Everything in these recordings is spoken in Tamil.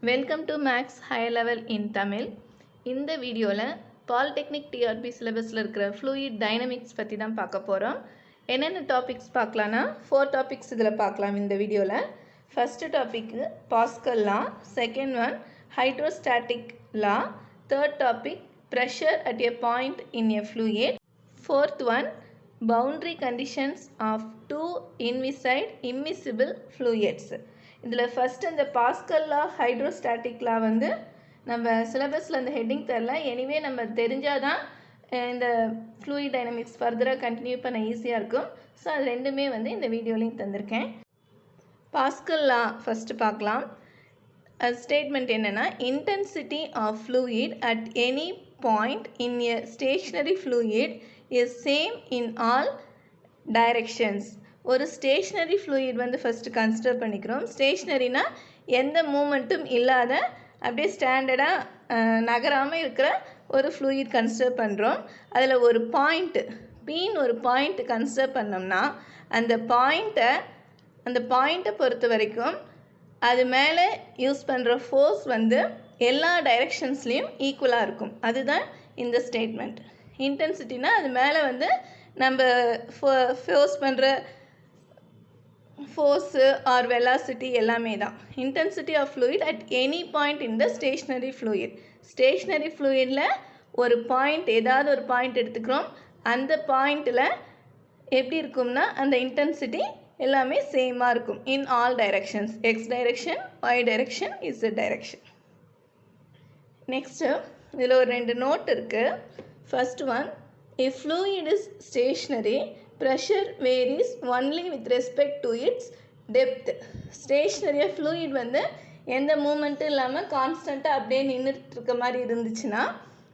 Welcome to Max higher level in Tamil. இந்த வீடியோவில் பாலிடெக்னிக் டிஆர்பி சிலபஸில் இருக்கிற ஃப்ளூயிட் டைனமிக்ஸ் பற்றி தான் பார்க்க போகிறோம். என்னென்ன டாபிக்ஸ் பார்க்கலான்னா 4 டாபிக்ஸ் இதில் பார்க்கலாம் இந்த வீடியோவில். First topic Pascal law, second one hydrostatic law, third topic pressure at a point in a fluid, fourth one boundary conditions of 2 immiscible fluids. இதில் ஃபஸ்ட்டு இந்த பாஸ்கல் லா ஹைட்ரோஸ்டாட்டிக் லா வந்து நம்ம சிலபஸில் அந்த ஹெட்டிங் தரல. எனிவே நம்ம தெரிஞ்சால் தான் இந்த ஃப்ளூயிட் டைனமிக்ஸ் ஃபர்தராக கண்டினியூ பண்ண ஈஸியாக இருக்கும். ஸோ அது ரெண்டுமே வந்து இந்த வீடியோலையும் தந்திருக்கேன். பாஸ்கல் லா ஃபஸ்ட்டு பார்க்கலாம். ஸ்டேட்மெண்ட் என்னென்னா, intensity of fluid at any point in a stationary fluid is same in all directions. ஒரு ஸ்டேஷ்னரி ஃப்ளூயிட் வந்து ஃபஸ்ட்டு கன்சிடர் பண்ணிக்கிறோம். ஸ்டேஷ்னரினா எந்த மூமெண்ட்டும் இல்லாத அப்படியே ஸ்டாண்டர்டாக நகராமல் இருக்கிற ஒரு ஃப்ளூயிட் கன்சிடர் பண்ணுறோம். அதில் ஒரு பாயிண்ட்டு பீன் ஒரு பாயிண்ட்டு கன்சிடர் பண்ணோம்னா அந்த பாயிண்ட்டை பொறுத்த வரைக்கும் அது மேலே யூஸ் பண்ணுற ஃபோர்ஸ் வந்து எல்லா டைரெக்ஷன்ஸ்லேயும் ஈக்குவலாக இருக்கும். அதுதான் இந்த ஸ்டேட்மெண்ட். இன்டென்சிட்டினா அது மேலே வந்து நம்ம ஃபோர்ஸ் பண்ணுற ஃபோர்ஸு ஆர் வெலாசிட்டி எல்லாமே தான். Intensity of fluid at any point in the stationary fluid. Stationary ஃப்ளூயிடில் ஒரு பாயிண்ட், ஏதாவது ஒரு பாயிண்ட் எடுத்துக்கிறோம். அந்த பாயிண்ட்டில் எப்படி இருக்கும்னா அந்த இன்டென்சிட்டி எல்லாமே சேமாக இருக்கும் in all directions. X direction, Y direction, Z direction. Next இதில் ஒரு 2 நோட் இருக்குது. First one, if fluid is stationary, pressure varies only with respect to its depth. ஸ்டேஷ்னரியாக ஃப்ளூயிட் வந்து எந்த மூமெண்ட்டும் இல்லாமல் கான்ஸ்டண்ட்டாக அப்படியே நின்றுட்டு இருக்க மாதிரி இருந்துச்சுன்னா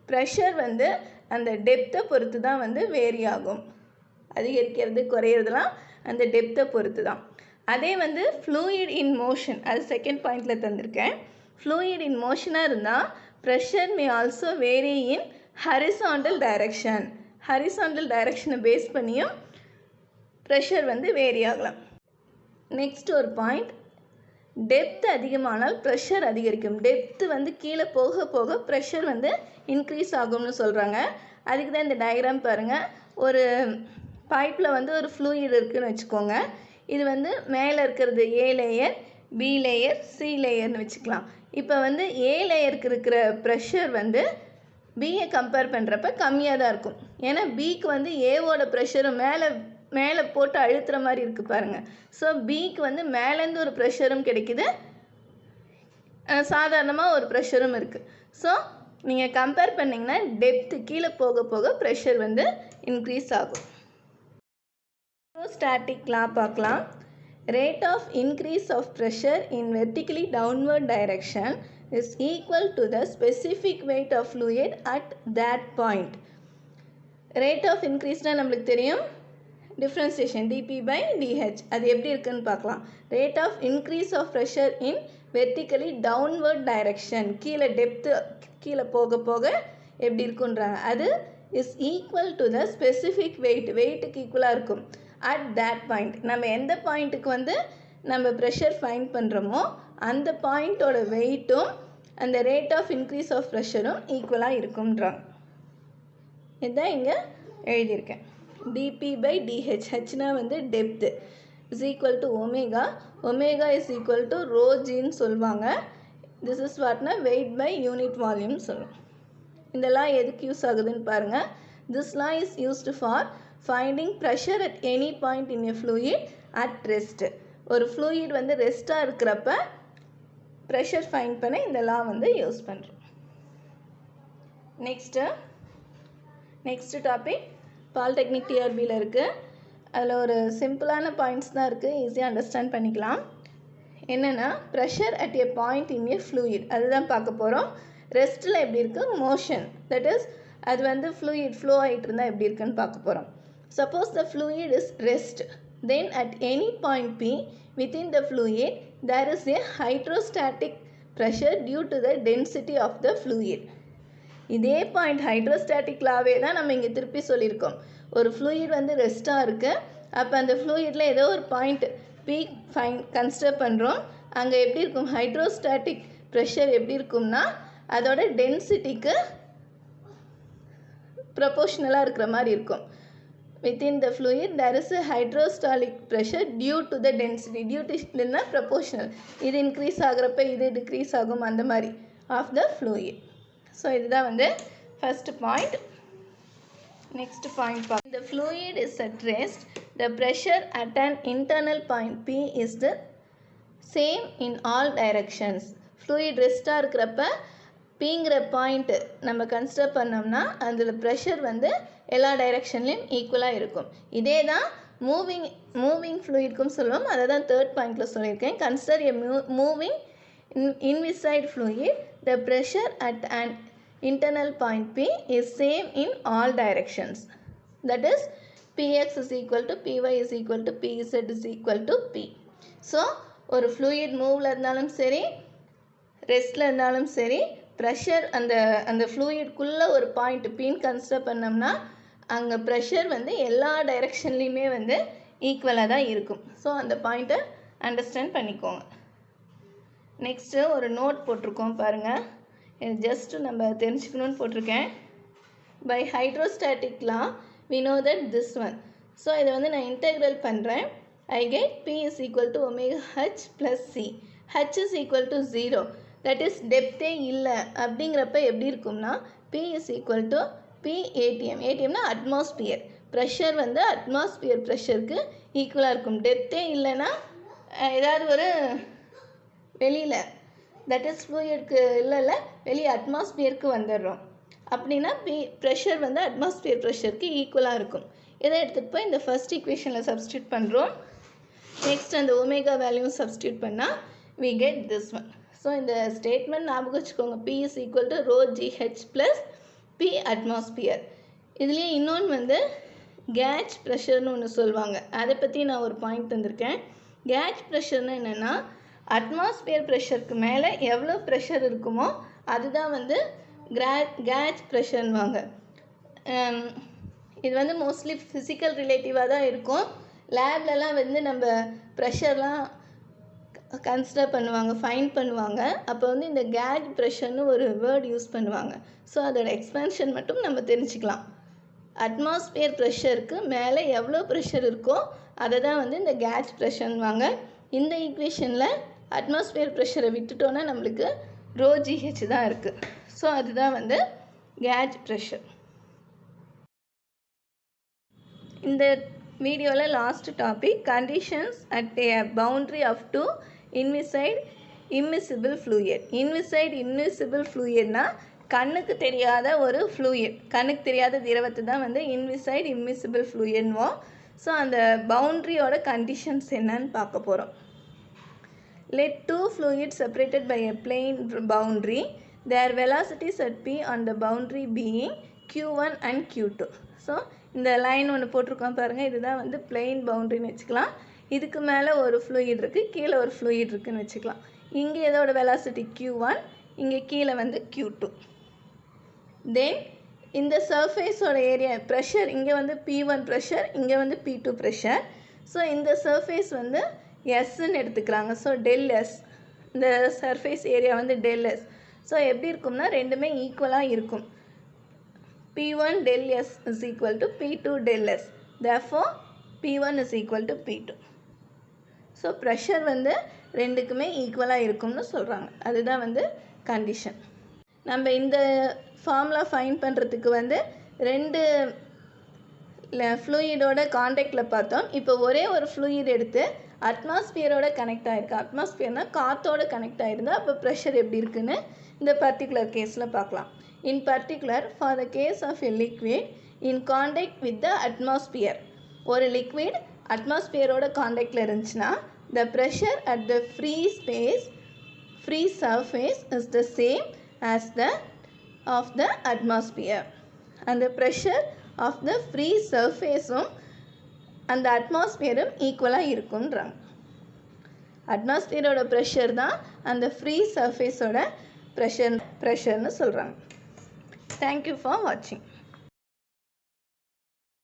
ப்ரெஷர் வந்து அந்த டெப்த்தை பொறுத்து தான் வந்து வேரி ஆகும். அதிகரிக்கிறது குறையிறதுலாம் அந்த டெப்த்தை பொறுத்து தான். அதே வந்து ஃப்ளூயிட் இன் மோஷன், அது செகண்ட் பாயிண்டில் தந்திருக்கேன். ஃப்ளூயிட் இன் மோஷனாக இருந்தால் pressure may also vary in horizontal direction. Horizontal டைரெக்ஷனை பேஸ் பண்ணியும் ப்ரெஷர் வந்து வேரி ஆகலாம். நெக்ஸ்ட் ஒரு பாயிண்ட், டெப்த் அதிகமானால் ப்ரெஷர் அதிகரிக்கும். டெப்த்து வந்து கீழே போக போக ப்ரெஷர் வந்து இன்க்ரீஸ் ஆகும்னு சொல்கிறாங்க. அதுக்கு தான் இந்த டயக்ராம் பாருங்கள். ஒரு பைப்பில் வந்து ஒரு ஃப்ளூயிட் இருக்குதுன்னு வச்சுக்கோங்க. இது வந்து மேலே இருக்கிறது ஏ லேயர், பி லேயர், சி லேயர்னு வச்சுக்கலாம். இப்போ வந்து ஏ லேயருக்கு இருக்கிற ப்ரெஷர் வந்து பியை கம்பேர் பண்ணுறப்ப கம்மியாக தான் இருக்கும். ஏன்னா பிக்கு வந்து ஏவோட ப்ரெஷரும் மேலே போட்டு அழுத்துற மாதிரி இருக்குது பாருங்கள். ஸோ பிக்கு வந்து மேலேருந்து ஒரு ப்ரெஷரும் கிடைக்குது, சாதாரணமாக ஒரு ப்ரெஷரும் இருக்குது. ஸோ நீங்கள் கம்பேர் பண்ணிங்கன்னா டெப்த்து கீழே போக போக ப்ரெஷர் வந்து இன்க்ரீஸ் ஆகும். ஹைட்ரோஸ்டாட்டிக் லா பார்க்கலாம். Rate of increase of pressure in vertically downward direction is equal to the specific weight of fluid at that point. Rate of increase na நம்மளுக்கு தெரியும், differentiation dP by dH. அது எப்படி இருக்குன்னு பார்க்கலாம். Rate of increase of pressure in vertically downward direction, கீழே டெப்த்து கீழே போக போக எப்படி இருக்குன்றாங்க. அது is equal to the specific weight, வெயிட்டுக்கு ஈக்குவலாக இருக்கும் at that point. நம்ம எந்த பாயிண்ட்டுக்கு வந்து நம்ம ப்ரெஷர் ஃபைண்ட் பண்ணுறோமோ அந்த பாயிண்ட்டோட வெயிட்டும் அந்த ரேட் ஆஃப் இன்க்ரீஸ் ஆஃப் ப்ரெஷரும் ஈக்குவலாக இருக்கும்ன்றாங்க. இதுதான் இங்கே எழுதியிருக்கேன். டிபி பை டிஹெச், ஹெச்னா வந்து depth, is equal to omega, omega is equal to ரோஜின்னு சொல்லுவாங்க. திஸ் இஸ் வாட்னா வெயிட் பை யூனிட் வால்யூம் சொல்லுவோம். இந்த லா எதுக்கு யூஸ் ஆகுதுன்னு பாருங்கள். This law is used for finding pressure at any point in a fluid at rest. ஒரு ஃப்ளூயிட் வந்து ரெஸ்ட்டாக இருக்கிறப்ப ப்ரெஷர் ஃபைண்ட் பண்ண இந்த லா வந்து யூஸ் பண்ணுறோம். நெக்ஸ்ட்டு டாபிக் பாலிடெக்னிக் டிஆர்பியில் இருக்குது. அதில் ஒரு சிம்பிளான பாயிண்ட்ஸ் தான் இருக்குது, ஈஸியாக அண்டர்ஸ்டாண்ட் பண்ணிக்கலாம். என்னென்னா, pressure at a point in a fluid அதுதான் பார்க்க போகிறோம். ரெஸ்ட்டில் எப்படி இருக்குது, மோஷன், தட் இஸ் அது வந்து ஃப்ளூயிட் ஃப்ளோ ஆகிட்டு இருந்தால் எப்படி இருக்குன்னு பார்க்க போகிறோம். Suppose the fluid is rest, then at any point P within the fluid there is a hydrostatic pressure due to the density of the fluid. இதே பாயிண்ட் ஹைட்ரோஸ்டாட்டிக் லாவே தான் நம்ம இங்கே திருப்பி சொல்லியிருக்கோம். ஒரு ஃப்ளூயிட் வந்து ரெஸ்ட்டாக இருக்குது, அப்போ அந்த ஃப்ளூயிடில் ஏதோ ஒரு பாயிண்ட் P கன்சிடர் பண்ணுறோம். அங்கே எப்படி இருக்கும், ஹைட்ரோஸ்டாட்டிக் ப்ரெஷர் எப்படி இருக்கும்னா அதோட டென்சிட்டிக்கு ப்ரொபோஷ்னலாக இருக்கிற மாதிரி இருக்கும். within the fluid there is a hydrostalic pressure due to the density. due to இல்லைன்னா proportional, இது இன்க்ரீஸ் ஆகிறப்ப இது டிக்ரீஸ் ஆகும் அந்த மாதிரி ஆஃப் த fluid. ஸோ இதுதான் வந்து ஃபர்ஸ்ட் பாயிண்ட். நெக்ஸ்ட் பாயிண்ட் பார்க்க, the fluid is at rest, the pressure at an internal point P is the same in all directions. fluid ரெஸ்ட்டாக இருக்கிறப்ப பிங்கிற பாயிண்ட்டு நம்ம கன்சிடர் பண்ணோம்னா அதில் ப்ரெஷர் வந்து எல்லா டைரெக்ஷன்லேயும் ஈக்குவலாக இருக்கும். இதே தான் மூவிங் ஃப்ளூயிட்க்கும் சொல்லுவோம். அதை தான் தேர்ட் பாயிண்டில் சொல்லியிருக்கேன். Consider a moving inviscid fluid, the pressure at and internal point P is same in all directions. That is Px is equal to Py is equal to Pz is equal to P. So ஒரு fluid மூவ்ல இருந்தாலும் சரி ரெஸ்ட்டில் இருந்தாலும் சரி ப்ரெஷர் அந்த ஃப்ளூயிட்குள்ளே ஒரு பாயிண்ட் பின்னு கன்சிடர் பண்ணோம்னா அங்கே ப்ரெஷர் வந்து எல்லா டைரெக்ஷன்லேயுமே வந்து ஈக்குவலாக தான் இருக்கும். ஸோ அந்த பாயிண்ட்டை அண்டர்ஸ்டாண்ட் பண்ணிக்கோங்க. நெக்ஸ்ட்டு ஒரு நோட் போட்டிருக்கோம் பாருங்கள். இது ஜஸ்ட்டு நம்ம தெரிஞ்சுக்கணுன்னு போட்டிருக்கேன். By hydrostatic law we know that this one. So இதை வந்து நான் இன்டெக்ரல் பண்ணுறேன். I get P is equal to omega H plus C. H is equal to 0. That is டெப்த்தே இல்லை அப்படிங்கிறப்ப எப்படி இருக்கும்னா P is equal to P ATM. ஏடிஎம்னா அட்மாஸ்பியர். ப்ரெஷர் வந்து அட்மாஸ்பியர் ப்ரெஷருக்கு ஈக்குவலாக இருக்கும். டெப்த்தே இல்லைன்னா ஏதாவது ஒரு வெளியில் தட் இஸ் ஃப்ளூயிட்க்கு இல்லைல்ல வெளியே அட்மாஸ்பியருக்கு வந்துடுறோம் அப்படின்னா ப்ரெஷர் வந்து அட்மாஸ்பியர் ப்ரெஷருக்கு ஈக்குவலாக இருக்கும். இதை எடுத்துகிட்டு போய் இந்த ஃபர்ஸ்ட் ஈக்குவேஷனில் சப்ஸ்டியூட் பண்ணுறோம். நெக்ஸ்ட் அந்த ஒமேகா வேல்யூவும் சப்ஸ்டியூட் பண்ணால் we get this one. So இந்த ஸ்டேட்மெண்ட் ஞாபகம் வச்சுக்கோங்க. P is equal to rho GH plus P atmosphere. இதுலேயே இன்னொன்று வந்து கேஜ் ப்ரெஷர்னு ஒன்று சொல்லுவாங்க. அதை பற்றி நான் ஒரு பாயிண்ட் தந்திருக்கேன். கேஜ் ப்ரெஷர்னு என்னென்னா அட்மாஸ்பியர் ப்ரெஷருக்கு மேலே எவ்வளோ ப்ரெஷர் இருக்குமோ அதுதான் வந்து கேஜ் ப்ரெஷர்னுவாங்க. இது வந்து மோஸ்ட்லி ஃபிசிக்கல் ரிலேட்டிவாக தான் இருக்கும். லேப்லலாம் வந்து நம்ம ப்ரெஷர்லாம் கன்சிடர் பண்ணுவாங்க, ஃபைன் பண்ணுவாங்க. அப்போ வந்து இந்த கேஜ் ப்ரெஷர்னு ஒரு வேர்ட் யூஸ் பண்ணுவாங்க. ஸோ அதோட எக்ஸ்பென்ஷன் மட்டும் நம்ம தெரிஞ்சுக்கலாம். அட்மாஸ்பியர் ப்ரெஷருக்கு மேலே எவ்வளோ ப்ரெஷர் இருக்கோ அதை தான் வந்து இந்த கேஜ் ப்ரெஷர்னுவாங்க. இந்த ஈக்குவேஷனில் அட்மாஸ்பியர் ப்ரெஷரை விட்டுட்டோன்னா நம்மளுக்கு ரோ GH தான் இருக்குது. ஸோ அதுதான் வந்து கேஜ் ப்ரெஷர். இந்த வீடியோவில் last topic conditions at a boundary of two inviscid immiscible fluid. Invisible ஃப்ளூயிட்னா கண்ணுக்கு தெரியாத ஒரு ஃப்ளூயிட், கண்ணுக்கு தெரியாத திரவத்தை தான் வந்து இன்விசைட் இம்மிசிபிள் ஃப்ளூயிட்னுவோம். ஸோ அந்த பவுண்ட்ரியோட கண்டிஷன்ஸ் என்னன்னு பார்க்க போகிறோம். Let two fluids separated by a plane boundary, their velocities at P on the boundary being Q1 and Q2. So இந்த லைன் ஒன்று போட்டிருக்கோம் பாருங்கள். இதுதான் வந்து பிளெயின் பவுண்ட்ரின்னு வச்சுக்கலாம். இதுக்கு மேலே ஒரு ஃப்ளூயிட் இருக்குது, கீழே ஒரு ஃப்ளூயிட் இருக்குதுன்னு வச்சுக்கலாம். இங்கே இதோட வெலாசிட்டி Q1, இங்கே கீழே வந்து Q2. தென் இந்த சர்ஃபேஸோட ஏரியா ப்ரெஷர் இங்கே வந்து P1 ப்ரெஷர், இங்கே வந்து P2 ப்ரெஷர். ஸோ இந்த சர்ஃபேஸ் வந்து எஸ்ன்னு எடுத்துக்கிறாங்க. ஸோ டெல் எஸ், இந்த சர்ஃபேஸ் ஏரியா வந்து டெல் எஸ். ஸோ எப்படி இருக்கும்னா ரெண்டுமே ஈக்குவலாக இருக்கும். P1 del S is equal to P2 del S. Therefore P1 is equal to P2. So pressure வந்து ரெண்டுக்குமே ஈக்குவலாக இருக்கும்னு சொல்கிறாங்க. அதுதான் வந்து கண்டிஷன். நம்ம இந்த ஃபார்முலா ஃபைன் பண்ணுறதுக்கு வந்து ரெண்டு ஃப்ளூயிடோட கான்டாக்டில் பார்த்தோம். இப்போ ஒரே ஒரு ஃப்ளூயிட் எடுத்து அட்மாஸ்பியரோட கனெக்ட் ஆகிருக்கு. அட்மாஸ்பியர்னால் காற்றோட கனெக்ட் ஆகிருந்தா அப்போ ப்ரெஷர் எப்படி இருக்குன்னு இந்த பர்டிகுலர் கேஸில் பார்க்கலாம். In particular, for the case of a liquid in contact with the atmosphere, ஒரு liquid அட்மாஸ்பியரோட கான்டாக்டில் இருந்துச்சுன்னா the pressure at the free surface is the same as that of the atmosphere. and the pressure of the free surfaceம் அந்த அட்மாஸ்பியரும் ஈக்குவலாக இருக்குன்றாங்க. அட்மாஸ்பியரோட ப்ரெஷர் தான் அந்த ஃப்ரீ சர்ஃபேஸோட ப்ரெஷர்னு சொல்கிறாங்க. Thank you for watching.